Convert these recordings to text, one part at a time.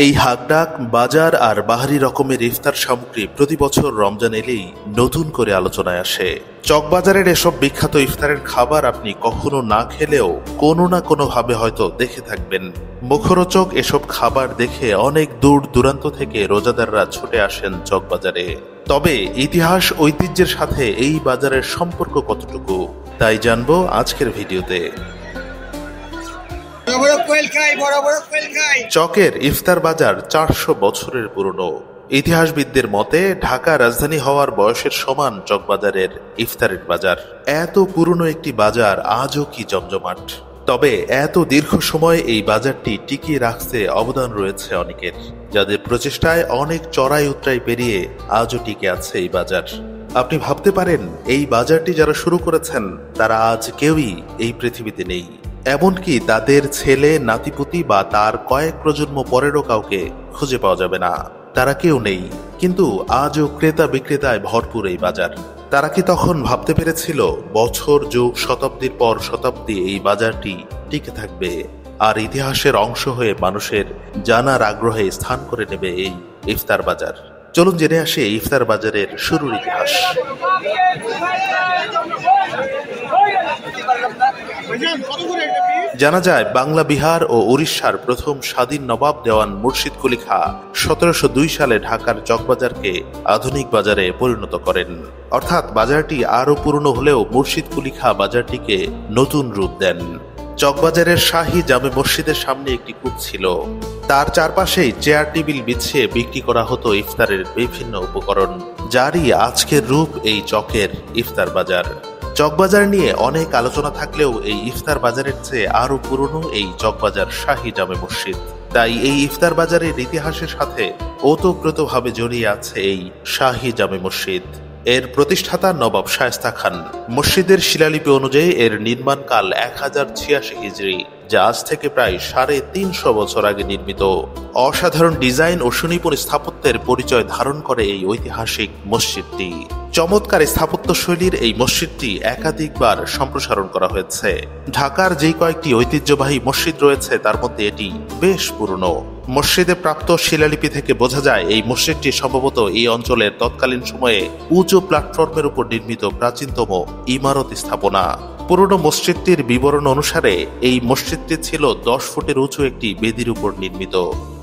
এই হাকডাক বাজার আর বাহারি রকমের ইফতার সামগ্রী প্রতি বছর রমজান এলেই নতুন করে আলোচনায় আসে। চকবাজারের এসব বিখ্যাত ইফতারের খাবার আপনি কখনো না খেলেও কোনো না কোনো ভাবে হয়তো দেখে থাকবেন। মুখরোচক এসব খাবার দেখে অনেক দূর দূরান্ত থেকে রোজাদাররা ছুটে আসেন চকবাজারে। তবে ইতিহাস ঐতিহ্যের সাথে এই বাজারের সম্পর্ক কতটুকু তাই জানবো আজকের ভিডিওতে। চকের ইফতার বাজার 400 বছরের পুরনো। ইতিহাসবিদদের মতে ঢাকা রাজধানী হওয়ার বয়সের সমান চকবাজারের ইফতারের বাজার। এত পুরনো একটি বাজার আজও কি জমজমাট। তবে এত দীর্ঘ সময় এই বাজারটি টিকিয়ে রাখতে অবদান রয়েছে অনেকের, যাদের প্রচেষ্টায় অনেক চড়াই উতরাই পেরিয়ে আজও টিকে আছে এই বাজার। আপনি ভাবতে পারেন এই বাজারটি যারা শুরু করেছেন তারা আজ কেউই এই পৃথিবীতে নেই, এমনকি তাদের ছেলে নাতিপুতি বা তার কয়েক প্রজন্ম পরেরও কাউকে খুঁজে পাওয়া যাবে না। তারা কেউ নেই, কিন্তু আজও ক্রেতা বিক্রেতায় ভরপুর এই বাজার। তারা কি তখন ভাবতে পেরেছিল বছর যুগ শতাব্দীর পর শতাব্দী এই বাজারটি টিকে থাকবে আর ইতিহাসের অংশ হয়ে মানুষের জানার আগ্রহে স্থান করে নেবে এই ইফতার বাজার? চলুন জেনে আসি ইফতার বাজারের শুরুর ইতিহাস। জানা যায় বাংলা বিহার ও উড়িষ্যার প্রথম স্বাধীন নবাব দেওয়ান মুর্শিদ কুলি খাঁ 1702 সালে ঢাকার চকবাজারকে আধুনিক বাজারে পরিণত করেন। অর্থাৎ বাজারটি আরো পুরনো হলেও মুর্শিদ কুলি খাঁ বাজারটিকে নতুন রূপ দেন। চকবাজারের শাহী জামে মসজিদের সামনে একটি কূপ ছিল, তার চারপাশেই চেয়ার টেবিল বিছিয়ে বিক্রি করা হতো ইফতারের বিভিন্ন উপকরণ, যারই আজকের রূপ এই চকের ইফতার বাজার। চকবাজার নিয়ে অনেক আলোচনা থাকলেও এই ইফতার বাজারের চেয়ে আরো পুরনো এই চকবাজার শাহী জামে মসজিদ। তাই এই ইফতার বাজারের ইতিহাসের সাথে ওতপ্রোতভাবে জড়িয়ে আছে এই শাহী জামে মসজিদ। এর প্রতিষ্ঠাতা নবাব শায়েস্তা খান। মসজিদের শিলালিপি অনুযায়ী এর নির্মাণকাল 1086 হিজরি, যা আজ থেকে প্রায় 350 বছর আগে নির্মিত। অসাধারণ ডিজাইন ও সুনিপুণ স্থাপত্যের পরিচয় ধারণ করে এই ঐতিহাসিক মসজিদটি। চমৎকার স্থাপত্য শৈলীর এই মসজিদটি একাধিকবার সম্প্রসারণ করা হয়েছে। ঢাকার যে কয়েকটি ঐতিহ্যবাহী মসজিদ রয়েছে তার মধ্যে এটি বেশ পুরনো। মসজিদে প্রাপ্ত শিলালিপি থেকে বোঝা যায় এই মসজিদটি সম্ভবত এই অঞ্চলের তৎকালীন সময়ে উঁচু প্ল্যাটফর্মের উপর নির্মিত প্রাচীনতম ইমারত স্থাপনা। পুরনো মসজিদটির বিবরণ অনুসারে এই মসজিদটি ছিল 10 ফুটের উঁচু একটি বেদির উপর নির্মিত।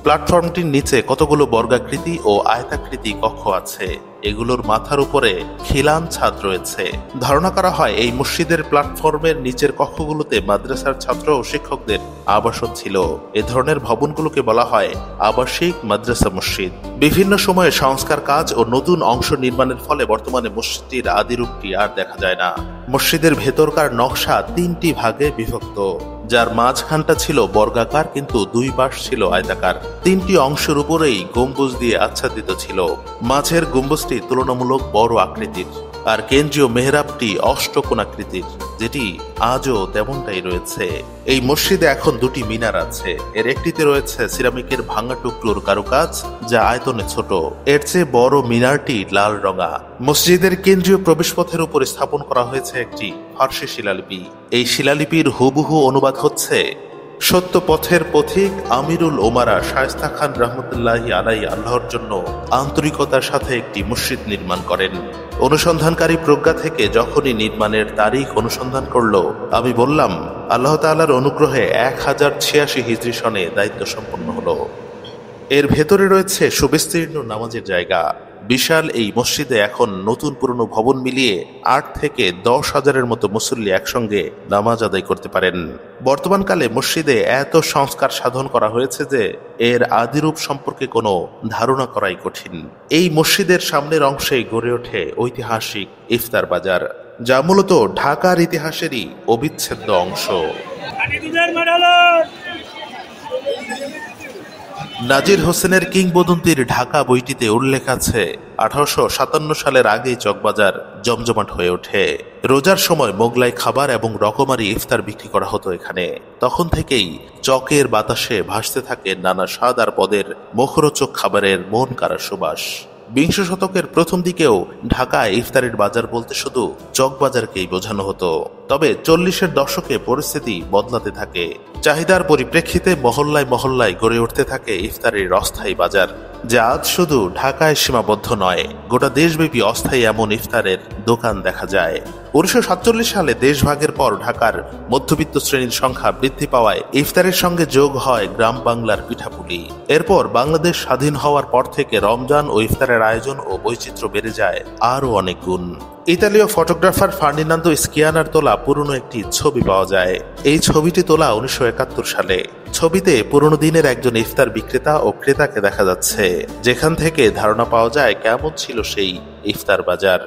প্ল্যাটফর্মটির নিচে কতগুলো বর্গাকৃতি ও আয়তাকৃতি কক্ষ আছে, এগুলোর মাথার উপরে খিলান ছাদ রয়েছে। ধারণা করা হয় এই মসজিদের প্ল্যাটফর্মের নিচের কক্ষগুলোতে মাদ্রাসার ছাত্র ও শিক্ষকদের আবাসন ছিল। এ ধরনের ভবনগুলোকে বলা হয় আবাসিক মাদ্রাসা মসজিদ। বিভিন্ন সময়ে সংস্কার কাজ ও নতুন অংশ নির্মাণের ফলে বর্তমানে মসজিদটির আদি রূপটি আর দেখা যায় না। মসজিদের ভেতরকার নকশা 3টি ভাগে বিভক্ত, যার মাঝখানটা ছিল বর্গাকার কিন্তু দুই পাশ ছিল আয়তাকার। 3টি অংশের উপরেই গম্বুজ দিয়ে আচ্ছাদিত ছিল। মাঝের গম্বুজটি তুলনামূলক বড় আকৃতির আর কেন্দ্রীয় মেহরাবটি অষ্টকোণাকৃতির, যেটি আজও তেমনটাই রয়েছে। এই মসজিদে এখন 2টি মিনার আছে। এর একটিতে রয়েছে সিরামিকের ভাঙা টুকরোর কারুকাজ, যা আয়তনে ছোট। এর চেয়ে বড় মিনারটি লাল রঙা। মসজিদের কেন্দ্রীয় প্রবেশপথের উপর স্থাপন করা হয়েছে একটি ফার্সি শিলালিপি। এই শিলালিপির হুবহু অনুবাদ হচ্ছে, সত্য পথের পথিক আমিরুল ওমারা শায়েস্তা খান রহমতুল্লাহি আলাইহি আল্লাহর জন্য আন্তরিকতার সাথে একটি মসজিদ নির্মাণ করেন। অনুসন্ধানকারী প্রজ্ঞা থেকে যখনই নির্মাণের তারিখ অনুসন্ধান করল, আমি বললাম আল্লাহ তাআলার অনুগ্রহে 1086 হিজরি সনে দায়িত্ব সম্পন্ন হলো। এর ভেতরে রয়েছে সুবিস্তীর্ণ নামাজের জায়গা। বিশাল এই মসজিদে এখন নতুন পুরনো ভবন মিলিয়ে 8 থেকে 10 হাজারের মতো মুসল্লি একসঙ্গে নামাজ আদায় করতে পারেন। বর্তমানকালে মসজিদে এত সংস্কার সাধন করা হয়েছে যে এর আদিরূপ সম্পর্কে কোনো ধারণা করাই কঠিন। এই মসজিদের সামনের অংশে গড়ে ওঠে ঐতিহাসিক ইফতার বাজার, যা মূলত ঢাকার ইতিহাসেরই অবিচ্ছেদ্য অংশ। নাজির হোসেনের কিংবদন্তির ঢাকা বইটিতে উল্লেখ আছে 1857 সালের আগেই চকবাজার জমজমাট হয়ে ওঠে। রোজার সময় মোগলাই খাবার এবং রকমারি ইফতার বিক্রি করা হতো এখানে। তখন থেকেই চকের বাতাসে ভাসতে থাকে নানা স্বাদ আর পদের মুখরোচক খাবারের মন কাড়া সুবাস। বিংশ শতকের প্রথম দিকেও ঢাকায় ইফতারের বাজার বলতে শুধু চকবাজারকেই বোঝানো হতো। তবে 40-এর দশকে পরিস্থিতি বদলাতে থাকে। চাহিদার পরিপ্রেক্ষিতে মহল্লায় মহল্লায় গড়ে উঠতে থাকে ইফতারের অস্থায়ী বাজার, যা আজ শুধু ঢাকায় সীমাবদ্ধ নয়, গোটা দেশব্যাপী অস্থায়ী এমন ইফতারের দোকান দেখা যায়। 1947 সালে দেশভাগের পর ঢাকার মধ্যবিত্ত শ্রেণীর সংখ্যা বৃদ্ধি পাওয়ায় ইফতারের সঙ্গে যোগ হয় গ্রাম বাংলার পিঠাপুলি। এরপর বাংলাদেশ স্বাধীন হওয়ার পর থেকে রমজান ও ইফতারের আয়োজন ও বৈচিত্র্য বেড়ে যায় আরও অনেক গুণ। ইতালীয় ফটোগ্রাফার ফার্ডিনান্দো স্কিয়ানার তোলা পুরনো একটি ছবি পাওয়া যায়। এই ছবিটি তোলা 1971 সালে। ছবিতে পুরনো দিনের একজন ইফতার বিক্রেতা ও ক্রেতাকে দেখা যাচ্ছে, যেখান থেকে ধারণা পাওয়া যায় কেমন ছিল সেই ইফতার বাজার।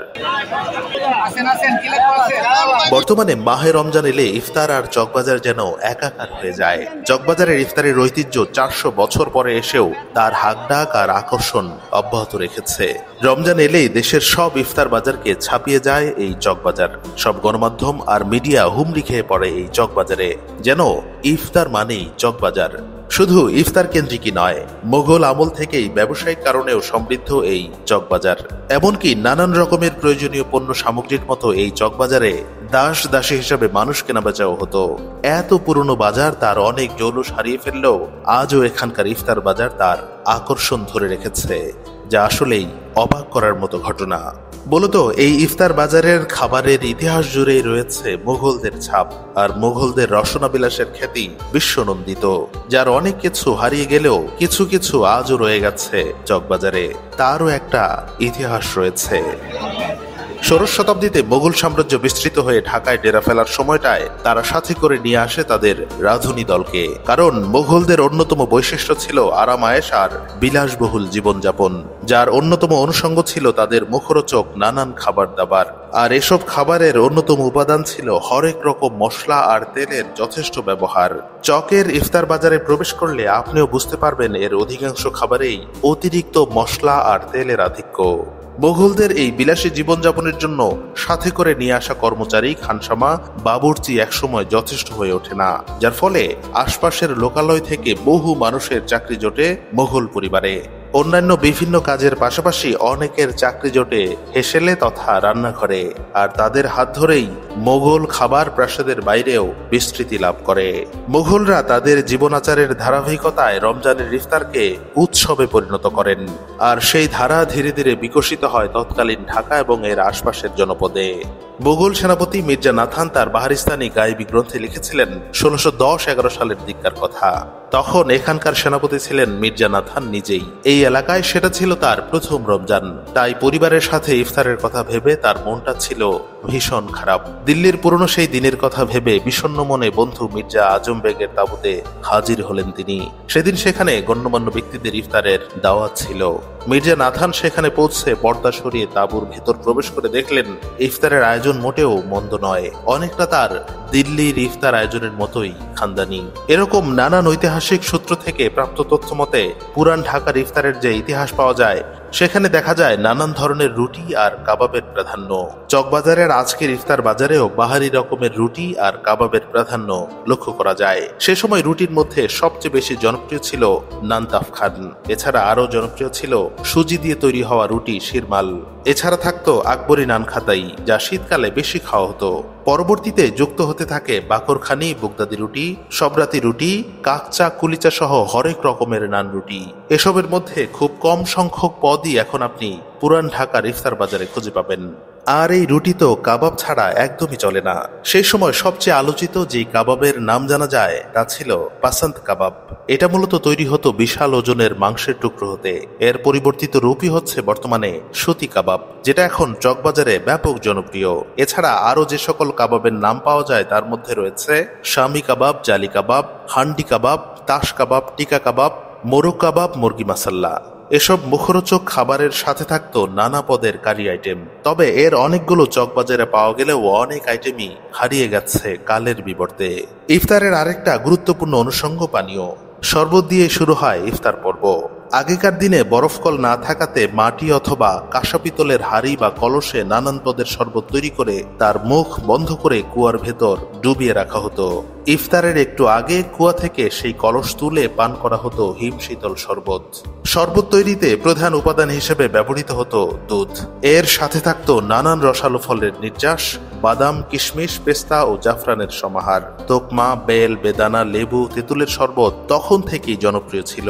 বর্তমানে মাহে রমজান এলে ইফতার আর চকবাজার যেন একাকার হয়ে যায়। চকবাজারের ইফতারের ঐতিহ্য 400 বছর পরে এসেও তার হাকডাক আর আকর্ষণ অব্যাহত রেখেছে। রমজান এলেই দেশের সব ইফতার বাজারকে ছাপিয়ে যায় এই চকবাজার। সব গণমাধ্যম আর মিডিয়া হুমড়ি খেয়ে পড়ে এই চকবাজারে, যেন ইফতার মানেই চকবাজার। শুধু ইফতার কেন্দ্রিকই নয়, মোগল আমল থেকেই ব্যবসায়িক কারণেও সমৃদ্ধ এই চকবাজার। এমনকি নানান রকমের প্রয়োজনীয় পণ্য সামগ্রীর মতো এই চকবাজারে দাস দাসী হিসাবে মানুষ কেনাবেচাও হতো। এত পুরনো বাজার তার অনেক জৌলুস হারিয়ে ফেললেও আজও এখানকার ইফতার বাজার তার আকর্ষণ ধরে রেখেছে, যা আসলেই অবাক করার মতো ঘটনা। মূলত এই ইফতার বাজারের খাবারের ইতিহাস জুড়েই রয়েছে মুঘলদের ছাপ, আর মুঘলদের রসনা বিলাসের খ্যাতি বিশ্বনন্দিত, যার অনেক কিছু হারিয়ে গেলেও কিছু কিছু আজও রয়ে গেছে চকবাজারে। তারও একটা ইতিহাস রয়েছে। 16 শতাব্দীতে মোগল সাম্রাজ্য বিস্তৃত হয়ে ঢাকায় ডেরা ফেলার সময়টায় তারা সাথে করে নিয়ে আসে তাদের রাঁধুনি দলকে। কারণ মোগলদের অন্যতম বৈশিষ্ট্য ছিল আরাম-আয়েশ আর বিলাসবহুল জীবনযাপন, যার অন্যতম অনুষঙ্গ ছিল তাদের মুখরোচক নানান খাবার দাবার। আর এসব খাবারের অন্যতম উপাদান ছিল হরেক রকম মশলা আর তেলের যথেষ্ট ব্যবহার। চকের ইফতার বাজারে প্রবেশ করলে আপনিও বুঝতে পারবেন এর অধিকাংশ খাবারেই অতিরিক্ত মশলা আর তেলের আধিক্য। মোগলদের এই বিলাসী জীবনযাপনের জন্য সাথে করে নিয়ে আসা কর্মচারী, খানসামা, বাবুর্চি একসময় যথেষ্ট হয়ে ওঠে না, যার ফলে আশপাশের লোকালয় থেকে বহু মানুষের চাকরি জোটে মোগল পরিবারে। অন্যান্য বিভিন্ন কাজের পাশাপাশি অনেকের চাকরি জোটে হেসেলে তথা রান্নাঘরে, আর তাদের হাত ধরেই মোগল খাবার প্রাসাদের বাইরেও বিস্তৃতি লাভ করে। মোগলরা তাদের জীবনাচারের ধারাবাহিকতায় রমজানের ইফতারকে উৎসবে পরিণত করেন, আর সেই ধারা ধীরে ধীরে বিকশিত হয় তৎকালীন ঢাকা এবং এর আশপাশের জনপদে। মোগল সেনাপতি মির্জা নাথান তার বাহারিস্তানি গায়েবী গ্রন্থে লিখেছিলেন 1610-11 সালের দিককার কথা। তখন এখানকার সেনাপতি ছিলেন মির্জা নাথান নিজেই। এই এলাকায় সেটা ছিল তার প্রথম রমজান, তাই পরিবারের সাথে ইফতারের কথা ভেবে তার মনটা ছিল ভীষণ খারাপ। দিল্লির পুরনো সেই দিনের কথা ভেবে বিষণ্ণ মনে বন্ধু মির্জা আজম বেগের তাঁবুতে হাজির হলেন তিনি। সেদিন সেখানে গণ্যমান্য ব্যক্তিদের ইফতারের দাওয়াত ছিল। মির্জা নাথান সেখানে পৌঁছে পর্দা সরিয়ে তাঁবুর ভেতর প্রবেশ করে দেখলেন ইফতারের আয়োজন মোটেও মন্দ নয়, অনেকটা তার দিল্লির ইফতার আয়োজনের মতোই খানদানি। এরকম নানান ঐতিহাসিক সূত্র থেকে প্রাপ্ত তথ্য মতে পুরান ঢাকার ইফতারের যে ইতিহাস পাওয়া যায়, সেখানে দেখা যায় নানান ধরনের রুটি আর কাবাবের প্রাধান্য। চকবাজারের আজকের ইফতার বাজারেও বাহারি রকমের রুটি আর কাবাবের প্রাধান্য লক্ষ্য করা যায়। সে সময় রুটির মধ্যে সবচেয়ে বেশি জনপ্রিয় ছিল নানতাফ খান। এছাড়া আরও জনপ্রিয় ছিল সুজি দিয়ে তৈরি হওয়া রুটি শিরমাল। এছাড়া থাকতো আকবরী নান খাতাই, যা শীতকালে বেশি খাওয়া হতো। পরবর্তীতে যুক্ত হতে থাকে বাকরখানি, বুগদাদি রুটি, সবরাতি রুটি, কাকচা, কুলিচা সহ হরেক রকমের নান রুটি। এসবের মধ্যে খুব কম সংখ্যক পদই এখন আপনি পুরান ঢাকার ইফতার বাজারে খুঁজে পাবেন। আর এই রুটি তো কাবাব ছাড়া একদমই চলে না। সেই সময় সবচেয়ে আলোচিত যে কাবাবের নাম জানা যায় তা ছিল পাসান্ত কাবাব। এটা মূলত তৈরি হতো বিশাল ওজনের মাংসের টুকরো হতে। এর পরিবর্তিত রূপই হচ্ছে বর্তমানে সুতি কাবাব, যেটা এখন চকবাজারে ব্যাপক জনপ্রিয়। এছাড়া আরও যে সকল কাবাবের নাম পাওয়া যায় তার মধ্যে রয়েছে শামি কাবাব, জালি কাবাব, হান্ডি কাবাব, তাস কাবাব, টিকা কাবাব, মোরগ কাবাব, মুরগি মাসাল্লা। এসব মুখরোচক খাবারের সাথে থাকতো নানা পদের কারি আইটেম। তবে এর অনেকগুলো চকবাজারে পাওয়া গেলেও অনেক আইটেমই হারিয়ে গেছে কালের বিবর্তে। ইফতারের আরেকটা গুরুত্বপূর্ণ অনুষঙ্গ পানীয়। শরবত দিয়ে শুরু হয় ইফতার পর্ব। আগেকার দিনে বরফকল না থাকাতে মাটি অথবা কাঁসা পিতলের হাড়ি বা কলসে নানান পদের শরবত তৈরি করে তার মুখ বন্ধ করে কুয়ার ভেতর ডুবিয়ে রাখা হতো। ইফতারের একটু আগে কুয়া থেকে সেই কলস তুলে পান করা হতো হিমশীতল শরবত। শরবত তৈরিতে প্রধান উপাদান হিসেবে ব্যবহৃত হতো দুধ। এর সাথে থাকতো নানান রসালো ফলের নির্যাস, বাদাম, কিশমিশ, পেস্তা ও জাফরানের সমাহার। তোকমা, বেল, বেদানা, লেবু, তেঁতুলের শরবত তখন থেকেই জনপ্রিয় ছিল।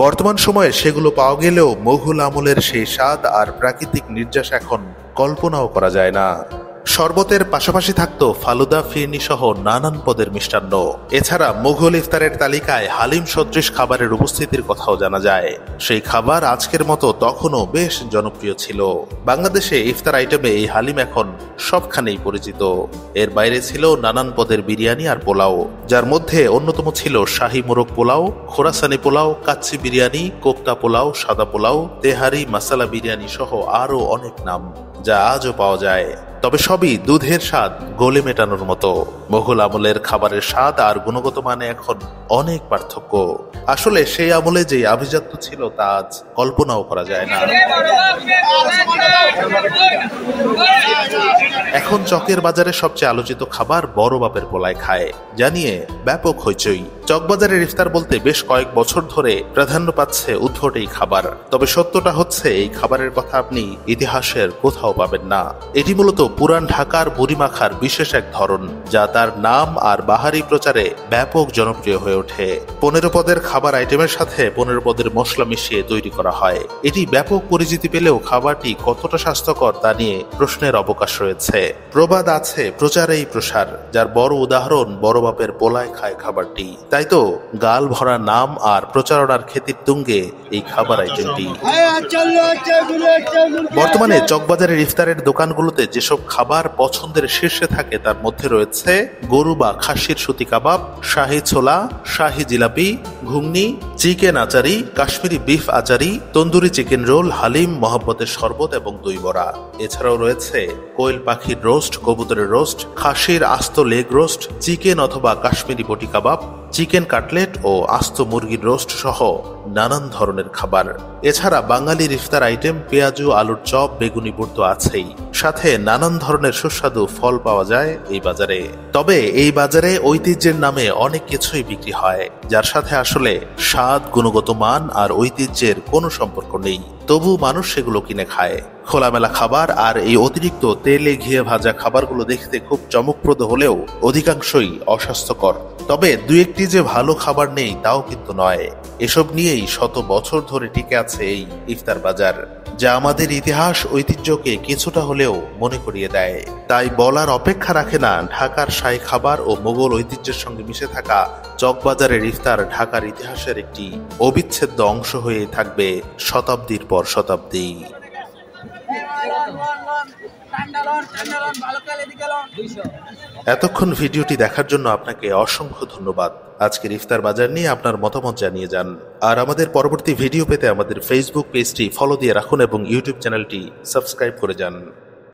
বর্তমান সময়ে সেগুলো পাওয়া গেলেও মুঘল আমলের সেই স্বাদ আর প্রাকৃতিক নির্যাস এখন কল্পনাও করা যায় না। শরবতের পাশাপাশি থাকতো ফালুদা, ফিরনি সহ নানান পদের মিষ্টান্ন। এছাড়া মুঘল ইফতারের তালিকায় হালিম সদৃশ খাবারের উপস্থিতির কথাও জানা যায়। সেই খাবার আজকের মতো তখনও বেশ জনপ্রিয় ছিল। বাংলাদেশে ইফতার আইটেমে এই হালিম এখন সবখানেই পরিচিত। এর বাইরে ছিল নানান পদের বিরিয়ানি আর পোলাও, যার মধ্যে অন্যতম ছিল শাহী মোরগ পোলাও, খোরাসানি পোলাও, কাচ্চি বিরিয়ানি, কোপ্তা পোলাও, সাদা পোলাও, তেহারি, মাসালা বিরিয়ানি সহ আরও অনেক নাম, যা আজও পাওয়া যায়। তবে সবই দুধের স্বাদ গলে মেটানোর মতো। মোগল আমলের খাবারের স্বাদ আর গুণগত মানে এখন অনেক পার্থক্য। আসলে সেই আমলে যে আভিজাত্য ছিল তা আজ কল্পনাও করা যায় না। এখন চকের বাজারে সবচেয়ে আলোচিত খাবার বড় বাপের পোলায় খায়, জানিয়ে ব্যাপক হইচই। চকবাজারের ইফতার বলতে বেশ কয়েক বছর ধরে প্রাধান্য পাচ্ছে উদ্ভট এই খাবার। তবে সত্যটা হচ্ছে এই খাবারের কথা আপনি ইতিহাসের কোথাও পাবেন না। এটি মূলত পুরান ঢাকার বুড়িমাখার বিশেষ এক ধরন, যা তার নাম আর বাহারি প্রচারে ব্যাপক জনপ্রিয় হয়ে ওঠে। 15 পদের খাবার আইটেমের সাথে 15 পদের মশলা মিশিয়ে তৈরি করা হয়। এটি ব্যাপক পরিচিতি পেলেও খাবারটি কতটা স্বাস্থ্যকর তা নিয়ে প্রশ্নের অবকাশ রয়েছে। প্রবাদ আছে প্রচারেই প্রসার, যার বড় উদাহরণ বড় বাপের পোলায় খায় খাবারটি। তাই তো গাল ভরা নাম আর প্রচারণার খ্যাতির তুঙ্গে এই খাবার আইটেমটি। বর্তমানে চকবাজারের ইফতারের দোকানগুলোতে যেসব খাবার পছন্দের শীর্ষে থাকে তার মধ্যে রয়েছে গরু বা খাসির সুতি কাবাব, শাহী ছোলা, শাহী জিলাপি, ঘুগনি, chicken achari, Kashmiri beef achari, tandoori chicken roll, Halim, মহব্বতের শরবত এবং দই বড়া। এছাড়াও রয়েছে কোয়েল পাখির রোস্ট, কবুতরের রোস্ট, খাসির আস্ত লেগ রোস্ট, চিকেন অথবা কাশ্মীরি বটি কাবাব, চিকেন কাটলেট ও আস্ত মুরগির রোস্ট সহ নানান ধরনের খাবার। এছাড়া বাঙালির ইফতার আইটেম পেঁয়াজু, আলুর চপ, বেগুনি বুট তো আছেই, সাথে নানান ধরনের সুস্বাদু ফল পাওয়া যায় এই বাজারে। তবে এই বাজারে ঐতিহ্যের নামে অনেক কিছুই বিক্রি হয়, যার সাথে আসলে স্বাদ, গুণগত মান আর ঐতিহ্যের কোনো সম্পর্ক নেই। তবু মানুষ সেগুলো কিনে খায়। খোলামেলা খাবার আর এই অতিরিক্ত তেলে ঘিয়ে ভাজা খাবারগুলো দেখতে খুব চমকপ্রদ হলেও অধিকাংশই অস্বাস্থ্যকর। তবে দু একটি যে ভালো খাবার নেই তাও কিন্তু নয়। এসব নিয়েই শত বছর ধরে টিকে আছে এই ইফতার বাজার, যা আমাদের ইতিহাস, ঐতিহ্যকে কিছুটা হলেও মনে করিয়ে দেয়। তাই বলার অপেক্ষা রাখে না, ঢাকার শাহী খাবার ও মোগল ঐতিহ্যের সঙ্গে মিশে থাকা চকবাজারের ইফতার ঢাকার ইতিহাসের একটি অবিচ্ছেদ্য অংশ হয়ে থাকবে শতাব্দীর পর শতাব্দী। এতক্ষণ ভিডিওটি দেখার জন্য আপনাকে অসংখ্য ধন্যবাদ। আজকের ইফতার বাজার নিয়ে আপনার মতামত জানিয়ে যান। আর আমাদের পরবর্তী ভিডিও পেতে আমাদের ফেসবুক পেজটি ফলো দিয়ে রাখুন এবং ইউটিউব চ্যানেলটি সাবস্ক্রাইব করে যান।